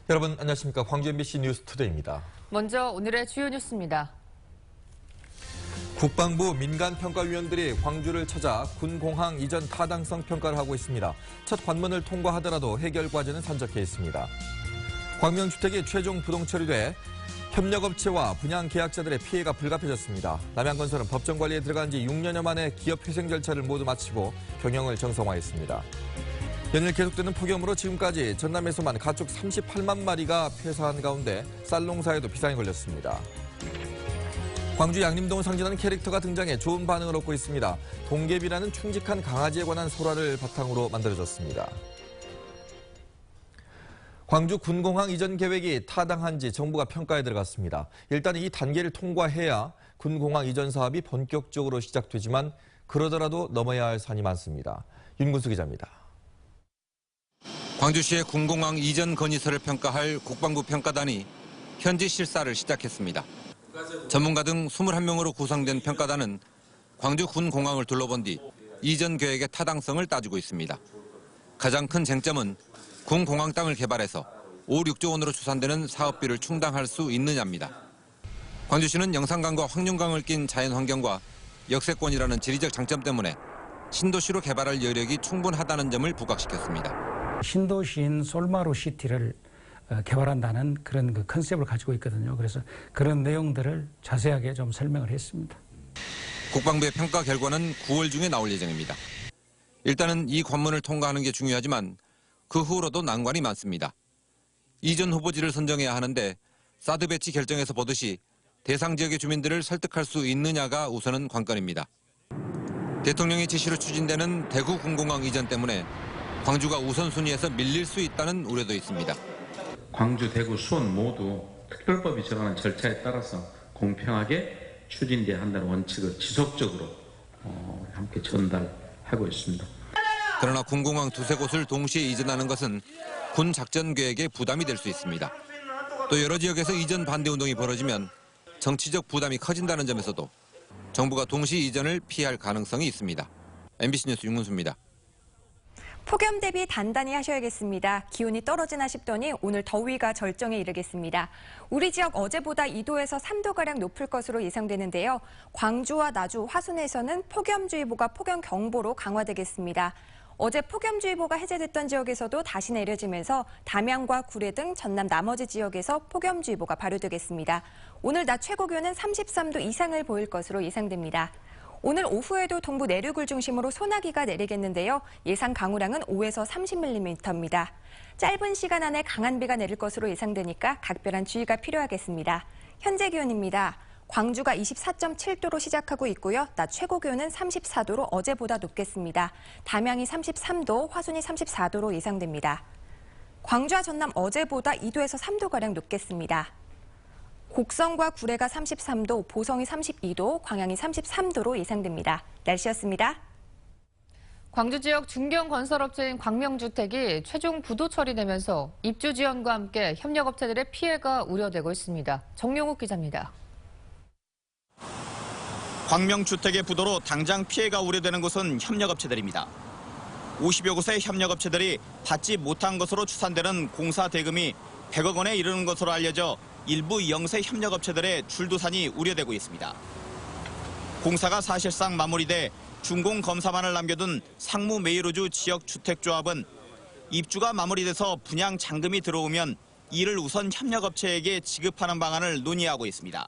여러분 안녕하십니까. 광주 MBC 뉴스투데이입니다. 먼저 오늘의 주요 뉴스입니다. 국방부 민간평가위원들이 광주를 찾아 군공항 이전 타당성 평가를 하고 있습니다. 첫 관문을 통과하더라도 해결 과제는 산적해 있습니다. 광명주택이 최종 부동 처리돼 협력업체와 분양계약자들의 피해가 불가피해졌습니다. 남양건설은 법정 관리에 들어간 지 6년여 만에 기업 회생 절차를 모두 마치고 경영을 정상화했습니다. 연일 계속되는 폭염으로 지금까지 전남에서만 가축 38만 마리가 폐사한 가운데 쌀 농사에도 비상이 걸렸습니다. 광주 양림동을 상징하는 캐릭터가 등장해 좋은 반응을 얻고 있습니다. 동계비라는 충직한 강아지에 관한 설화를 바탕으로 만들어졌습니다. 광주 군공항 이전 계획이 타당한지 정부가 평가에 들어갔습니다. 일단 이 단계를 통과해야 군공항 이전 사업이 본격적으로 시작되지만 그러더라도 넘어야 할 산이 많습니다. 윤군수 기자입니다. 광주시의 군공항 이전 건의서를 평가할 국방부 평가단이 현지 실사를 시작했습니다. 전문가 등 21명으로 구성된 평가단은 광주 군공항을 둘러본 뒤 이전 계획의 타당성을 따지고 있습니다. 가장 큰 쟁점은 군공항 땅을 개발해서 5, 6조 원으로 추산되는 사업비를 충당할 수 있느냐입니다. 광주시는 영산강과 황룡강을 낀 자연환경과 역세권이라는 지리적 장점 때문에 신도시로 개발할 여력이 충분하다는 점을 부각시켰습니다. 신도시인 솔마루 시티를 개발한다는 그런 컨셉을 가지고 있거든요. 그래서 그런 내용들을 자세하게 좀 설명을 했습니다. 국방부의 평가 결과는 9월 중에 나올 예정입니다. 일단은 이 관문을 통과하는 게 중요하지만 그 후로도 난관이 많습니다. 이전 후보지를 선정해야 하는데 사드 배치 결정에서 보듯이 대상 지역의 주민들을 설득할 수 있느냐가 우선은 관건입니다. 대통령의 지시로 추진되는 대구 군공항 이전 때문에 광주가 우선순위에서 밀릴 수 있다는 우려도 있습니다. 광주, 대구, 수원 모두 특별법이 정하는 절차에 따라서 공평하게 추진돼야 한다는 원칙을 지속적으로 함께 전달하고 있습니다. 그러나 군공항 두세 곳을 동시에 이전하는 것은 군 작전 계획에 부담이 될 수 있습니다. 또 여러 지역에서 이전 반대 운동이 벌어지면 정치적 부담이 커진다는 점에서도 정부가 동시 이전을 피할 가능성이 있습니다. MBC 뉴스 윤문수입니다. 폭염 대비 단단히 하셔야겠습니다. 기온이 떨어지나 싶더니 오늘 더위가 절정에 이르겠습니다. 우리 지역 어제보다 2도에서 3도가량 높을 것으로 예상되는데요. 광주와 나주, 화순에서는 폭염주의보가 폭염경보로 강화되겠습니다. 어제 폭염주의보가 해제됐던 지역에서도 다시 내려지면서 담양과 구례 등 전남 나머지 지역에서 폭염주의보가 발효되겠습니다. 오늘 낮 최고 기온은 33도 이상을 보일 것으로 예상됩니다. 오늘 오후에도 동부 내륙을 중심으로 소나기가 내리겠는데요. 예상 강우량은 5에서 30mm입니다. 짧은 시간 안에 강한 비가 내릴 것으로 예상되니까 각별한 주의가 필요하겠습니다. 현재 기온입니다. 광주가 24.7도로 시작하고 있고요. 낮 최고 기온은 34도로 어제보다 높겠습니다. 담양이 33도, 화순이 34도로 예상됩니다. 광주와 전남 어제보다 2도에서 3도가량 높겠습니다. 곡성과 구례가 33도, 보성이 32도, 광양이 33도로 예상됩니다. 날씨였습니다. 광주 지역 중견 건설업체인 광명주택이 최종 부도 처리되면서 입주 지연과 함께 협력업체들의 피해가 우려되고 있습니다. 정용욱 기자입니다. 광명주택의 부도로 당장 피해가 우려되는 곳은 협력업체들입니다. 50여 곳의 협력업체들이 받지 못한 것으로 추산되는 공사 대금이 100억 원에 이르는 것으로 알려져 일부 영세 협력업체들의 줄도산이 우려되고 있습니다. 공사가 사실상 마무리돼 준공 검사만을 남겨둔 상무 메이로주 지역주택조합은 입주가 마무리돼서 분양 잔금이 들어오면 이를 우선 협력업체에게 지급하는 방안을 논의하고 있습니다.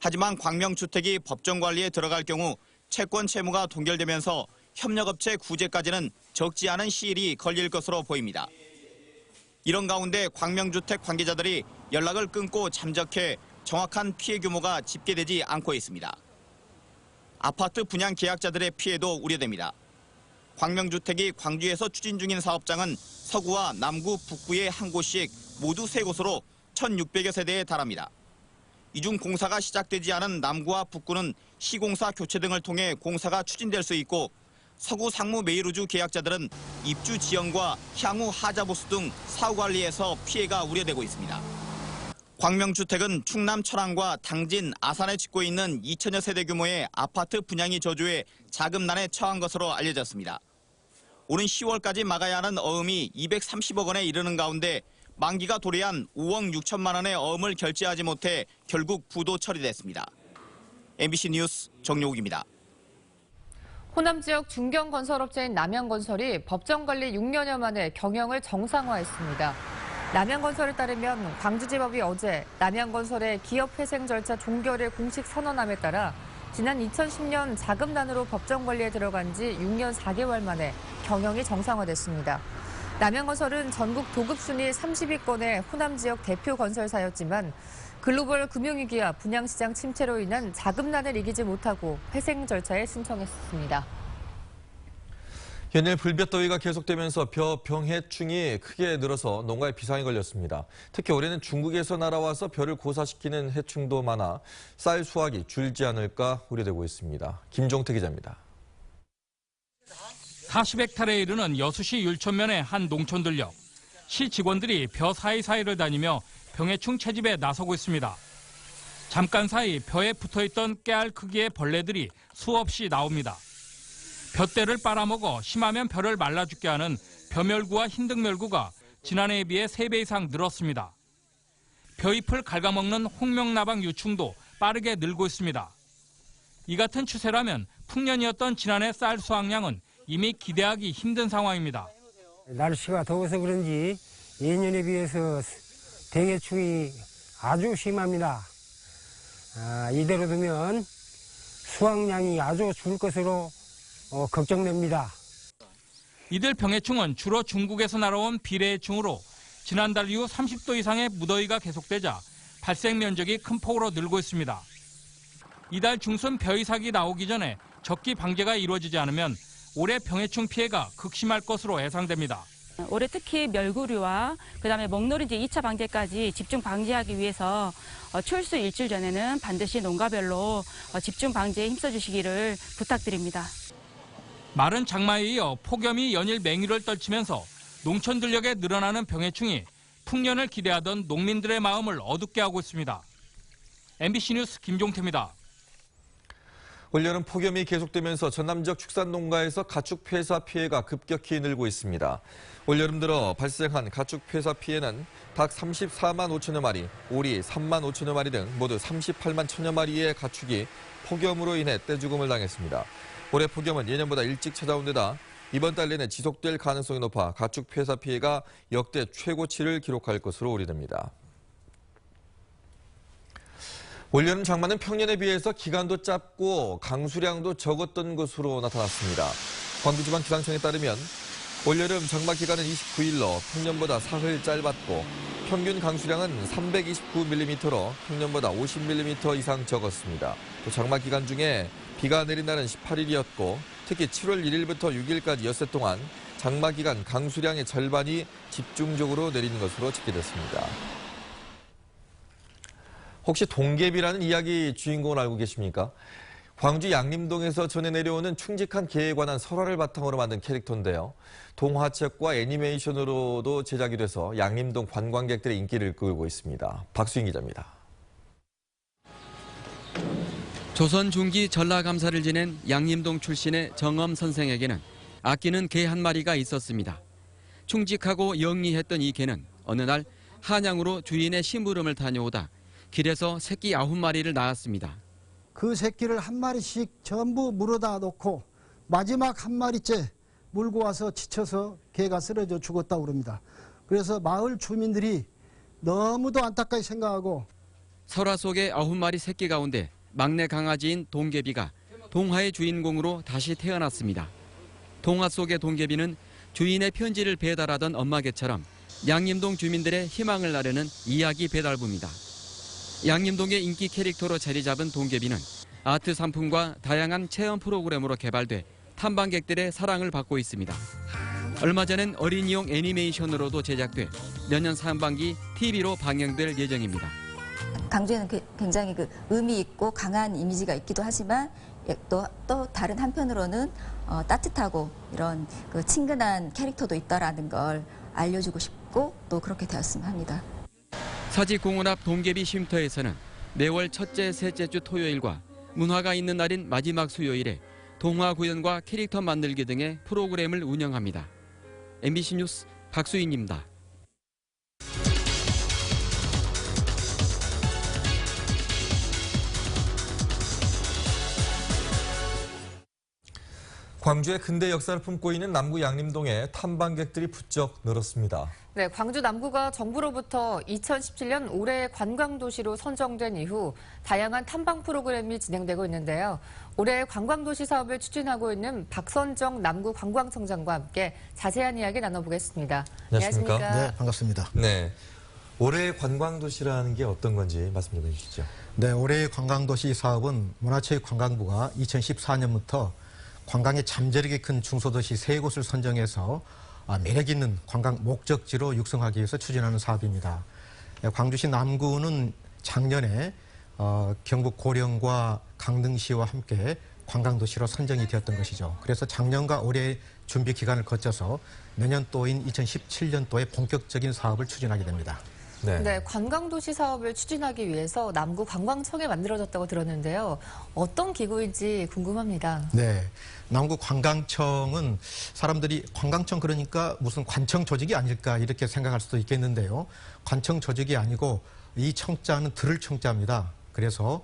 하지만 광명주택이 법정 관리에 들어갈 경우 채권 채무가 동결되면서 협력업체 구제까지는 적지 않은 시일이 걸릴 것으로 보입니다. 이런 가운데 광명주택 관계자들이 연락을 끊고 잠적해 정확한 피해 규모가 집계되지 않고 있습니다. 아파트 분양 계약자들의 피해도 우려됩니다. 광명주택이 광주에서 추진 중인 사업장은 서구와 남구, 북구의 한 곳씩 모두 3곳으로 1,600여 세대에 달합니다. 이 중 공사가 시작되지 않은 남구와 북구는 시공사 교체 등을 통해 공사가 추진될 수 있고 서구 상무 메이루주 계약자들은 입주 지연과 향후 하자 보수 등 사후 관리에서 피해가 우려되고 있습니다. 광명주택은 충남 철항과 당진, 아산에 짓고 있는 2천여 세대 규모의 아파트 분양이 저조해 자금난에 처한 것으로 알려졌습니다. 오는 10월까지 막아야 하는 어음이 230억 원에 이르는 가운데 만기가 도래한 5억 6천만 원의 어음을 결제하지 못해 결국 부도 처리됐습니다. MBC 뉴스 정용욱입니다. 호남 지역 중견 건설업체인 남양건설이 법정 관리 6년여 만에 경영을 정상화했습니다. 남양건설에 따르면 광주지법이 어제 남양건설의 기업회생 절차 종결을 공식 선언함에 따라 지난 2010년 자금난으로 법정 관리에 들어간 지 6년 4개월 만에 경영이 정상화됐습니다. 남양건설은 전국 도급순위 30위권의 호남 지역 대표 건설사였지만 글로벌 금융위기와 분양시장 침체로 인한 자금난을 이기지 못하고 회생 절차에 신청했습니다. 연일 불볕더위가 계속되면서 벼병해충이 크게 늘어서 농가에 비상이 걸렸습니다. 특히 올해는 중국에서 날아와서 벼를 고사시키는 해충도 많아 쌀 수확이 줄지 않을까 우려되고 있습니다. 김종태 기자입니다. 40헥타르에 이르는 여수시 율촌면의 한 농촌들역. 시 직원들이 벼 사이사이를 다니며 병해충 채집에 나서고 있습니다. 잠깐 사이 벼에 붙어있던 깨알 크기의 벌레들이 수없이 나옵니다. 벼대를 빨아먹어 심하면 벼를 말라 죽게 하는 벼멸구와 흰등멸구가 지난해에 비해 3배 이상 늘었습니다. 벼잎을 갉아먹는 홍명나방 유충도 빠르게 늘고 있습니다. 이 같은 추세라면 풍년이었던 지난해 쌀 수확량은 이미 기대하기 힘든 상황입니다. 날씨가 더워서 그런지 예년에 비해서 병해충이 아주 심합니다. 이대로 두면 수확량이 아주 줄 것으로 걱정됩니다. 이들 병해충은 주로 중국에서 날아온 비례해충으로 지난달 이후 30도 이상의 무더위가 계속되자 발생 면적이 큰 폭으로 늘고 있습니다. 이달 중순 벼이삭이 나오기 전에 적기 방제가 이루어지지 않으면 올해 병해충 피해가 극심할 것으로 예상됩니다. 올해 특히 멸구류와 그다음에 먹노리지 2차 방제까지 집중 방지하기 위해서 출수 일주일 전에는 반드시 농가별로 집중 방제에 힘써주시기를 부탁드립니다. 마른 장마에 이어 폭염이 연일 맹위를 떨치면서 농촌들역에 늘어나는 병해충이 풍년을 기대하던 농민들의 마음을 어둡게 하고 있습니다. MBC 뉴스 김종태입니다. 올여름 폭염이 계속되면서 전남 지역 축산 농가에서 가축 폐사 피해가 급격히 늘고 있습니다. 올여름 들어 발생한 가축 폐사 피해는 닭 34만 5천여 마리, 오리 3만 5천여 마리 등 모두 38만 천여 마리의 가축이 폭염으로 인해 떼죽음을 당했습니다. 올해 폭염은 예년보다 일찍 찾아온 데다 이번 달 내내 지속될 가능성이 높아 가축 폐사 피해가 역대 최고치를 기록할 것으로 우려됩니다. 올여름 장마는 평년에 비해서 기간도 짧고 강수량도 적었던 것으로 나타났습니다. 광주지방기상청에 따르면 올여름 장마 기간은 29일로 평년보다 사흘 짧았고 평균 강수량은 329mm로 평년보다 50mm 이상 적었습니다. 또 장마 기간 중에 비가 내린 날은 18일이었고 특히 7월 1일부터 6일까지 엿새 동안 장마 기간 강수량의 절반이 집중적으로 내린 것으로 집계됐습니다. 혹시 동개비라는 이야기 주인공을 알고 계십니까? 광주 양림동에서 전해 내려오는 충직한 개에 관한 설화를 바탕으로 만든 캐릭터인데요. 동화책과 애니메이션으로도 제작이 돼서 양림동 관광객들의 인기를 끌고 있습니다. 박수인 기자입니다. 조선 중기 전라감사를 지낸 양림동 출신의 정엄 선생에게는 아끼는 개 한 마리가 있었습니다. 충직하고 영리했던 이 개는 어느 날 한양으로 주인의 심부름을 다녀오다 길에서 새끼 9마리를 낳았습니다. 그 새끼를 한 마리씩 전부 물어다 놓고 마지막 한 마리째 물고 와서 지쳐서 개가 쓰러져 죽었다고 그럽니다. 그래서 마을 주민들이 너무도 안타까이 생각하고 설화 속의 9마리 새끼 가운데 막내 강아지인 동개비가 동화의 주인공으로 다시 태어났습니다. 동화 속의 동개비는 주인의 편지를 배달하던 엄마 개처럼 양림동 주민들의 희망을 나르는 이야기 배달부입니다. 양림동의 인기 캐릭터로 자리 잡은 동개비는 아트 상품과 다양한 체험 프로그램으로 개발돼 탐방객들의 사랑을 받고 있습니다. 얼마 전엔 어린이용 애니메이션으로도 제작돼 내년 상반기 TV로 방영될 예정입니다. 광주에는 굉장히 의미 있고 강한 이미지가 있기도 하지만 또 다른 한편으로는 따뜻하고 이런 친근한 캐릭터도 있다라는 걸 알려주고 싶고 또 그렇게 되었으면 합니다. 사직공원 앞 동개비 쉼터에서는 매월 첫째, 셋째 주 토요일과 문화가 있는 날인 마지막 수요일에 동화 구연과 캐릭터 만들기 등의 프로그램을 운영합니다. MBC 뉴스 박수인입니다. 광주의 근대 역사를 품고 있는 남구 양림동에 탐방객들이 부쩍 늘었습니다. 네, 광주 남구가 정부로부터 2017년 올해의 관광도시로 선정된 이후 다양한 탐방 프로그램이 진행되고 있는데요. 올해 관광도시 사업을 추진하고 있는 박선정 남구 관광청장과 함께 자세한 이야기 나눠보겠습니다. 안녕하십니까? 네, 반갑습니다. 네, 올해의 관광도시라는 게 어떤 건지 말씀 좀 해주시죠. 네, 올해의 관광도시 사업은 문화체육관광부가 2014년부터 관광의 잠재력이 큰 중소도시 3곳을 선정해서 매력 있는 관광 목적지로 육성하기 위해서 추진하는 사업입니다. 광주시 남구는 작년에 경북 고령과 강릉시와 함께 관광도시로 선정이 되었던 것이죠. 그래서 작년과 올해 준비 기간을 거쳐서 내년도인 2017년도에 본격적인 사업을 추진하게 됩니다. 네, 관광도시 사업을 추진하기 위해서 남구 관광청이 만들어졌다고 들었는데요. 어떤 기구인지 궁금합니다. 네, 남구 관광청은 사람들이 관광청 그러니까 무슨 관청 조직이 아닐까 이렇게 생각할 수도 있겠는데요. 관청 조직이 아니고 이 청자는 들을 청자입니다. 그래서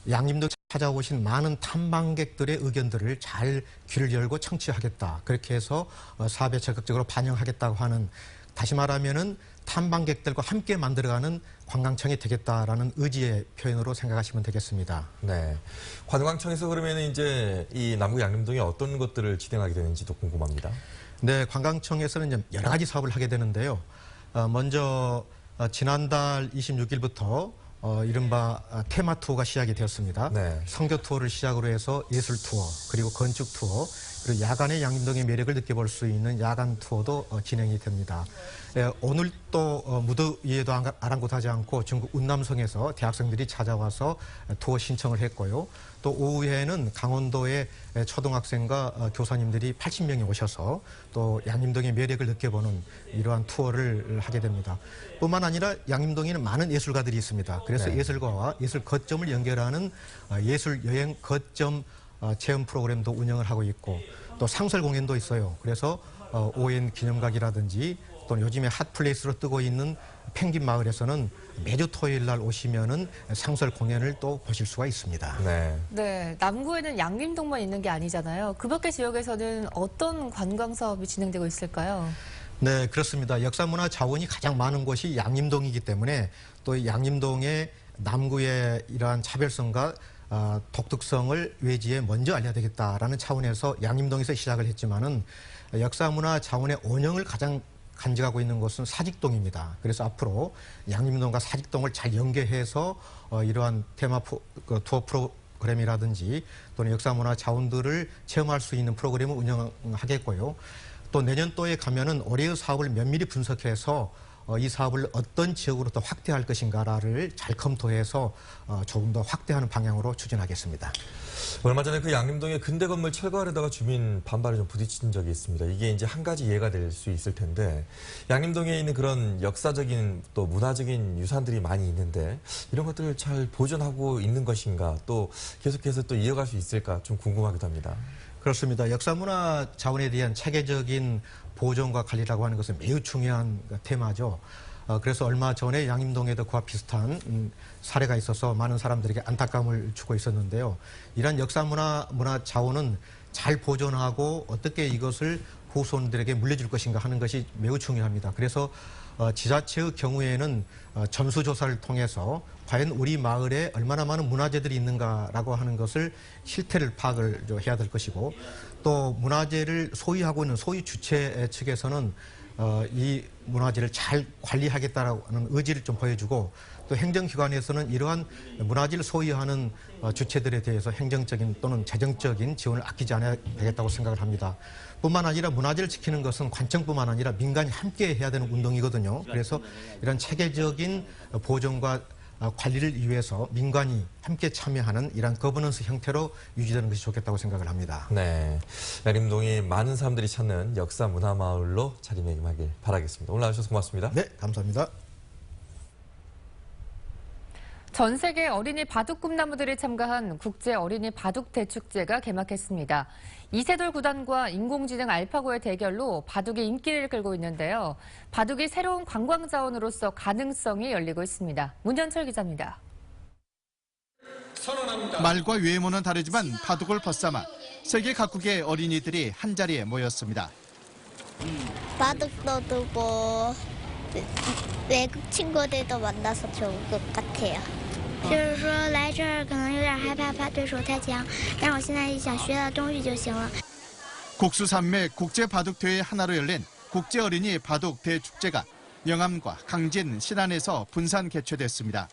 양림동 찾아오신 많은 탐방객들의 의견들을 잘 귀를 열고 청취하겠다. 그렇게 해서 사업에 적극적으로 반영하겠다고 하는, 다시 말하면은 탐방객들과 함께 만들어가는 관광청이 되겠다라는 의지의 표현으로 생각하시면 되겠습니다. 네, 관광청에서 그러면 이제 이 남구 양림동에 어떤 것들을 진행하게 되는지도 궁금합니다. 네, 관광청에서는 이제 여러 가지 사업을 하게 되는데요. 먼저 지난달 26일부터 이른바 테마 투어가 시작이 되었습니다. 네. 선교 투어를 시작으로 해서 예술 투어, 그리고 건축 투어, 그리고 야간에 양림동의 매력을 느껴볼 수 있는 야간 투어도 진행이 됩니다. 오늘 또 무더위에도 아랑곳하지 않고 중국 운남성에서 대학생들이 찾아와서 투어 신청을 했고요. 또 오후에는 강원도의 초등학생과 교사님들이 80명이 오셔서 또 양림동의 매력을 느껴보는 이러한 투어를 하게 됩니다. 뿐만 아니라 양림동에는 많은 예술가들이 있습니다. 그래서 네. 예술가와 예술 거점을 연결하는 예술 여행 거점 체험 프로그램도 운영을 하고 있고, 또 상설 공연도 있어요. 그래서 ON 기념각이라든지 또 요즘에 핫플레이스로 뜨고 있는 펭귄 마을에서는 매주 토요일 날 오시면은 상설 공연을 또 보실 수가 있습니다. 네, 남구에는 양림동만 있는 게 아니잖아요. 그 밖의 지역에서는 어떤 관광 사업이 진행되고 있을까요? 네, 그렇습니다. 역사문화 자원이 가장 많은 곳이 양림동이기 때문에 또 양림동의 남구의 이러한 차별성과 독특성을 외지에 먼저 알려야 되겠다라는 차원에서 양림동에서 시작을 했지만은 역사문화 자원의 원형을 가장 간직하고 있는 곳은 사직동입니다. 그래서 앞으로 양림동과 사직동을 잘 연계해서 이러한 테마 투어 프로그램이라든지 또는 역사문화 자원들을 체험할 수 있는 프로그램을 운영하겠고요. 또 내년도에 가면은 올해의 사업을 면밀히 분석해서 이 사업을 어떤 지역으로 더 확대할 것인가를 잘 검토해서 조금 더 확대하는 방향으로 추진하겠습니다. 얼마 전에 그 양림동의 근대 건물 철거하려다가 주민 반발에 좀 부딪힌 적이 있습니다. 이게 이제 한 가지 예가 될 수 있을 텐데, 양림동에 있는 그런 역사적인 또 문화적인 유산들이 많이 있는데 이런 것들을 잘 보존하고 있는 것인가, 또 계속해서 또 이어갈 수 있을까 좀 궁금하기도 합니다. 그렇습니다. 역사문화 자원에 대한 체계적인 보존과 관리라고 하는 것은 매우 중요한 테마죠. 그래서 얼마 전에 양림동에도 그와 비슷한 사례가 있어서 많은 사람들에게 안타까움을 주고 있었는데요. 이러한 역사문화 자원은 잘 보존하고 어떻게 이것을 후손들에게 물려줄 것인가 하는 것이 매우 중요합니다. 그래서 지자체의 경우에는 전수조사를 통해서 과연 우리 마을에 얼마나 많은 문화재들이 있는가라고 하는 것을 실태를 파악을 해야 될 것이고, 또 문화재를 소유하고 있는 소유 주체 측에서는 이 문화재를 잘 관리하겠다라는 의지를 좀 보여주고, 또 행정기관에서는 이러한 문화재를 소유하는 주체들에 대해서 행정적인 또는 재정적인 지원을 아끼지 않아야 되겠다고 생각을 합니다. 뿐만 아니라 문화재를 지키는 것은 관청뿐만 아니라 민간이 함께 해야 되는 운동이거든요. 그래서 이런 체계적인 보존과 관리를 위해서 민간이 함께 참여하는 이런 거버넌스 형태로 유지되는 것이 좋겠다고 생각을 합니다. 네, 양림동이 많은 사람들이 찾는 역사 문화 마을로 자리매김하길 바라겠습니다. 오늘 나와주셔서 고맙습니다. 네, 감사합니다. 전 세계 어린이 바둑 꿈나무들이 참가한 국제 어린이 바둑 대축제가 개막했습니다. 이세돌 구단과 인공지능 알파고의 대결로 바둑이 인기를 끌고 있는데요. 바둑이 새로운 관광 자원으로서 가능성이 열리고 있습니다. 문현철 기자입니다. 말과 외모는 다르지만 바둑을 벗삼아 세계 각국의 어린이들이 한자리에 모였습니다. 바둑도 두고 외국 친구들도 만나서 좋은 것 같아요. 就是说来这儿可能有点害怕，怕对手太强，但是我现在想学点东西就行了。 국수산맥 국제바둑대회 하나로 열린 국제어린이 바둑 대축제가 영암과 강진, 신안에서 분산 개최됐습니다.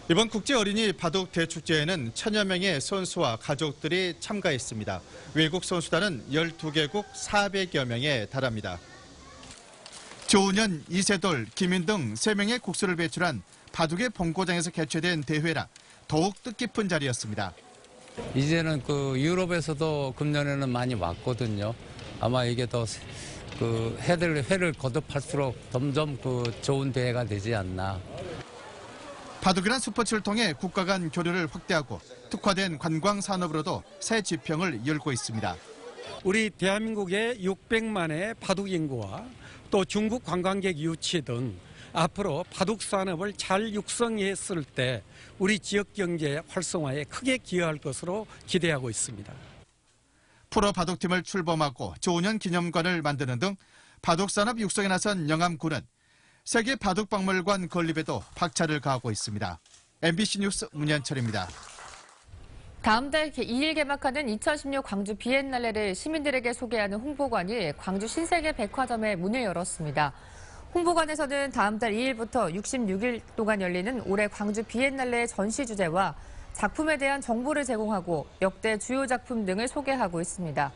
이번 국제어린이 바둑 대축제에는 1000여 명의 선수와 가족들이 참가했습니다. 외국 선수단은 12개국 400여 명에 달합니다. 조은현, 이세돌, 김인 등 3명의 국수를 배출한 바둑의 본고장에서 개최된 대회라 더욱 뜻깊은 자리였습니다. 이제는 유럽에서도 금년에는 많이 왔거든요. 아마 이게 더 회를 거듭할수록 점점 좋은 대회가 되지 않나. 바둑이란 스포츠를 통해 국가 간 교류를 확대하고 특화된 관광 산업으로도 새 지평을 열고 있습니다. 우리 대한민국의 600만의 바둑 인구와 또 중국 관광객 유치 등 앞으로 바둑 산업을 잘 육성했을 때 우리 지역 경제 활성화에 크게 기여할 것으로 기대하고 있습니다. 프로 바둑팀을 출범하고 조은현 기념관을 만드는 등 바둑 산업 육성에 나선 영암군은 세계 바둑박물관 건립에도 박차를 가하고 있습니다. MBC 뉴스 문현철입니다. 다음 달 2일 개막하는 2016 광주 비엔날레를 시민들에게 소개하는 홍보관이 광주 신세계 백화점에 문을 열었습니다. 홍보관에서는 다음 달 2일부터 66일 동안 열리는 올해 광주 비엔날레의 전시 주제와 작품에 대한 정보를 제공하고 역대 주요 작품 등을 소개하고 있습니다.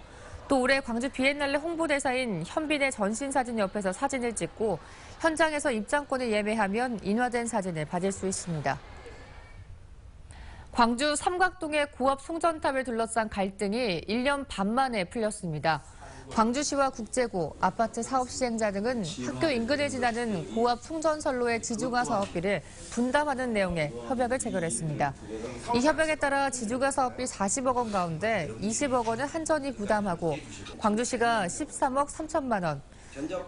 또 올해 광주 비엔날레 홍보대사인 현빈의 전신사진 옆에서 사진을 찍고 현장에서 입장권을 예매하면 인화된 사진을 받을 수 있습니다. 광주 삼각동의 고압 송전탑을 둘러싼 갈등이 1년 반 만에 풀렸습니다. 광주시와 국제고, 아파트 사업 시행자 등은 학교 인근을 지나는 고압 송전선로의 지중화 사업비를 분담하는 내용의 협약을 체결했습니다. 이 협약에 따라 지중화 사업비 40억 원 가운데 20억 원은 한전이 부담하고 광주시가 13억 3천만 원,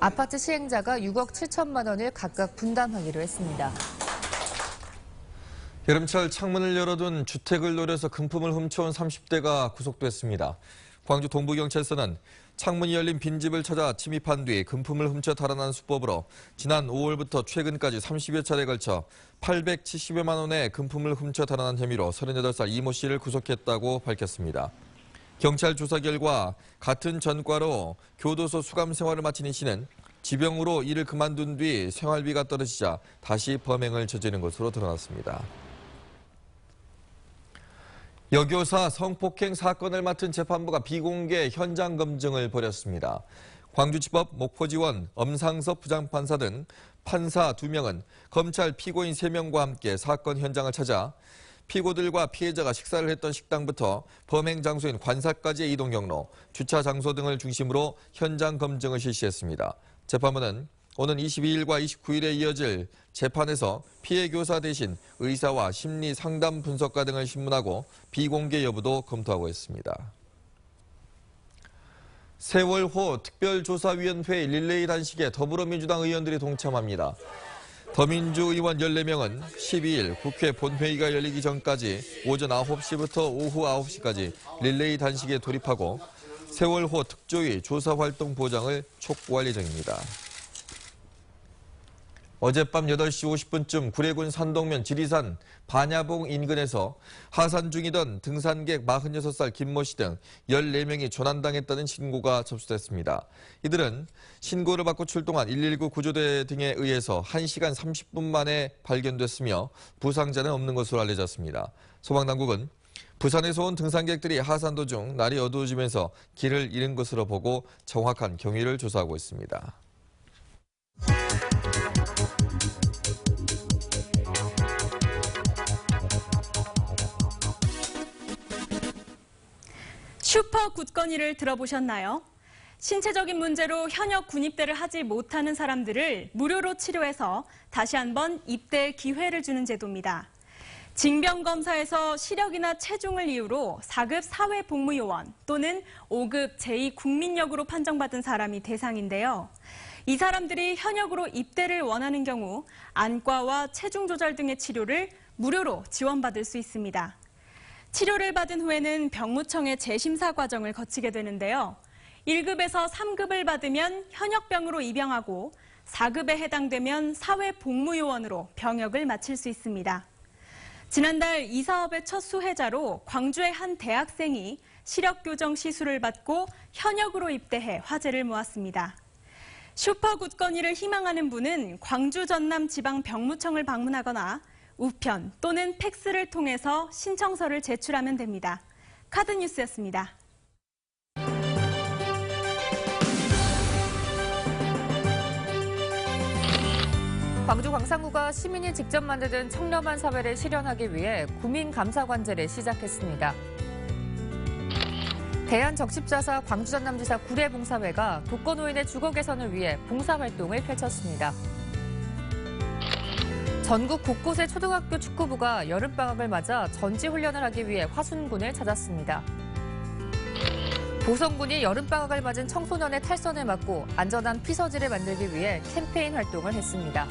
아파트 시행자가 6억 7천만 원을 각각 분담하기로 했습니다. 여름철 창문을 열어둔 주택을 노려서 금품을 훔쳐온 30대가 구속됐습니다. 광주 동부경찰서는 창문이 열린 빈집을 찾아 침입한 뒤 금품을 훔쳐 달아난 수법으로 지난 5월부터 최근까지 30여 차례에 걸쳐 870여만 원의 금품을 훔쳐 달아난 혐의로 38살 이모 씨를 구속했다고 밝혔습니다. 경찰 조사 결과 같은 전과로 교도소 수감 생활을 마친 이 씨는 지병으로 일을 그만둔 뒤 생활비가 떨어지자 다시 범행을 저지른 것으로 드러났습니다. 여교사 성폭행 사건을 맡은 재판부가 비공개 현장 검증을 벌였습니다. 광주지법 목포지원 엄상섭 부장판사 등 판사 2명은 검찰 피고인 3명과 함께 사건 현장을 찾아 피고들과 피해자가 식사를 했던 식당부터 범행 장소인 관사까지의 이동 경로, 주차 장소 등을 중심으로 현장 검증을 실시했습니다. 재판부는 오는 22일과 29일에 이어질 재판에서 피해 교사 대신 의사와 심리 상담 분석가 등을 신문하고 비공개 여부도 검토하고 있습니다. 세월호 특별조사위원회 릴레이 단식에 더불어민주당 의원들이 동참합니다. 더민주 의원 14명은 12일 국회 본회의가 열리기 전까지 오전 9시부터 오후 9시까지 릴레이 단식에 돌입하고 세월호 특조위 조사활동 보장을 촉구할 예정입니다. 어젯밤 8시 50분쯤 구례군 산동면 지리산 반야봉 인근에서 하산 중이던 등산객 46살 김모 씨 등 14명이 조난당했다는 신고가 접수됐습니다. 이들은 신고를 받고 출동한 119 구조대 등에 의해서 1시간 30분 만에 발견됐으며 부상자는 없는 것으로 알려졌습니다. 소방당국은 부산에서 온 등산객들이 하산 도중 날이 어두워지면서 길을 잃은 것으로 보고 정확한 경위를 조사하고 있습니다. 슈퍼 굿건이를 들어보셨나요? 신체적인 문제로 현역 군입대를 하지 못하는 사람들을 무료로 치료해서 다시 한번 입대 기회를 주는 제도입니다. 징병검사에서 시력이나 체중을 이유로 4급 사회복무요원 또는 5급 제2국민역으로 판정받은 사람이 대상인데요. 이 사람들이 현역으로 입대를 원하는 경우 안과와 체중 조절 등의 치료를 무료로 지원받을 수 있습니다. 치료를 받은 후에는 병무청의 재심사 과정을 거치게 되는데요. 1급에서 3급을 받으면 현역병으로 입영하고 4급에 해당되면 사회복무요원으로 병역을 마칠 수 있습니다. 지난달 이 사업의 첫 수혜자로 광주의 한 대학생이 시력교정 시술을 받고 현역으로 입대해 화제를 모았습니다. 슈퍼굿건이를 희망하는 분은 광주 전남 지방병무청을 방문하거나 우편 또는 팩스를 통해서 신청서를 제출하면 됩니다. 카드뉴스였습니다. 광주 광산구가 시민이 직접 만드는 청렴한 사회를 실현하기 위해 구민감사관제를 시작했습니다. 대한적십자사 광주전남지사 구례봉사회가 독거노인의 주거 개선을 위해 봉사활동을 펼쳤습니다. 전국 곳곳의 초등학교 축구부가 여름방학을 맞아 전지훈련을 하기 위해 화순군을 찾았습니다. 보성군이 여름방학을 맞은 청소년의 탈선을 막고 안전한 피서지를 만들기 위해 캠페인 활동을 했습니다.